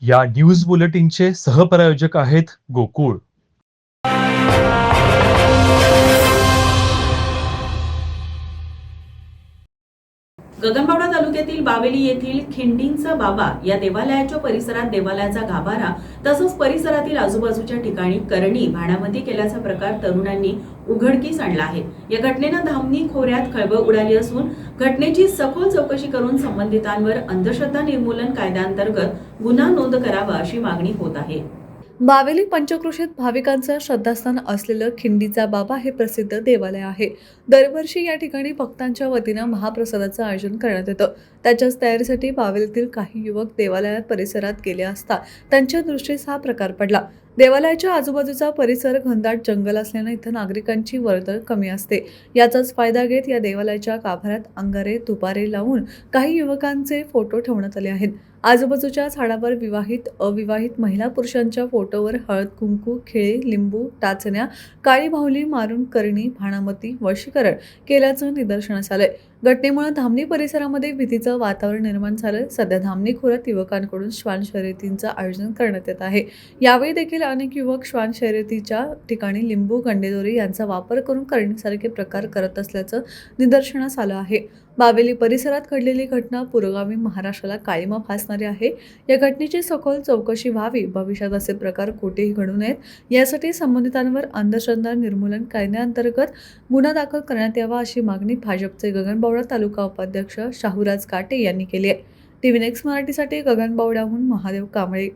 या न्यूज बुलेटिनचे सहप्रायोजक आहेत गोकुळ. गगनबावडा तालुक्यातील बावेली येथील खिंडींचा बाबा या देवालयाच्या परिसरात देवालयाचा गाभारा तसंच परिसरातील आजूबाजूच्या ठिकाणी करणी भाड्यामध्ये केल्याचा प्रकार तरुणांनी उघडकीस आणला आहे. या घटनेनं धामणी खोऱ्यात खळबळ उडाली असून घटनेची सखोल चौकशी करून संबंधितांवर अंधश्रद्धा निर्मूलन कायद्याअंतर्गत गुन्हा नोंद करावा अशी मागणी होत आहे. बावेली पंचक्रोशीत भाविकांचं श्रद्धास्थान असलेलं खिंडीचा बाबा हे प्रसिद्ध देवालय आहे. दरवर्षी या ठिकाणी भक्तांच्या वतीनं महाप्रसादाचं आयोजन करण्यात येतं. त्याच्याच तयारीसाठी बावेलीतील काही युवक देवालयात परिसरात गेले असता त्यांच्या दृष्टीस हा प्रकार पडला. देवालयाच्या आजूबाजूचा परिसर घनदाट जंगल असल्यानं इथं नागरिकांची वर्दळ कमी असते. याचाच फायदा घेत या देवालयाच्या गाभाऱ्यात अंगारे तुपारे लावून काही युवकांचे फोटो ठेवण्यात आले आहेत. आजूबाजूच्या झाडावर विवाहित अविवाहित महिला पुरुषांच्या फोटोवर हळद कुंकू, खिळे, लिंबू, टाचण्या, काळी बाहुली मारून करणी, भाणामती, वशीकरण केल्याचं निदर्शनास आलंय. घटनेमुळे धामणी परिसरामध्ये भीतीचं वातावरण निर्माण झालं. सध्या धामणी खोऱ्यात युवकांकडून श्वान शर्यतींचं आयोजन करण्यात येत आहे. यावेळी देखील अनेक युवक श्वान शर्यतीच्या ठिकाणी लिंबू, गंडेदोरी यांचा वापर करून करणीसारखे प्रकार करत असल्याचं निदर्शनास आलं आहे. बावेली परिसरात घडलेली घटना पुरोगामी महाराष्ट्राला काळिमा फासणारी आहे. या घटनेची सखोल चौकशी व्हावी, भविष्यात असे प्रकार कुठेही घडू नयेत यासाठी संबंधितांवर अंधश्रद्धा निर्मूलन कायद्याअंतर्गत गुन्हा दाखल करण्यात यावा अशी मागणी भाजपचे गगनबावडा तालुका उपाध्यक्ष शाहूराज काटे यांनी केली आहे. टीव्ही नेक्स्ट मराठीसाठी गगनबावड्याहून महादेव कांबळे.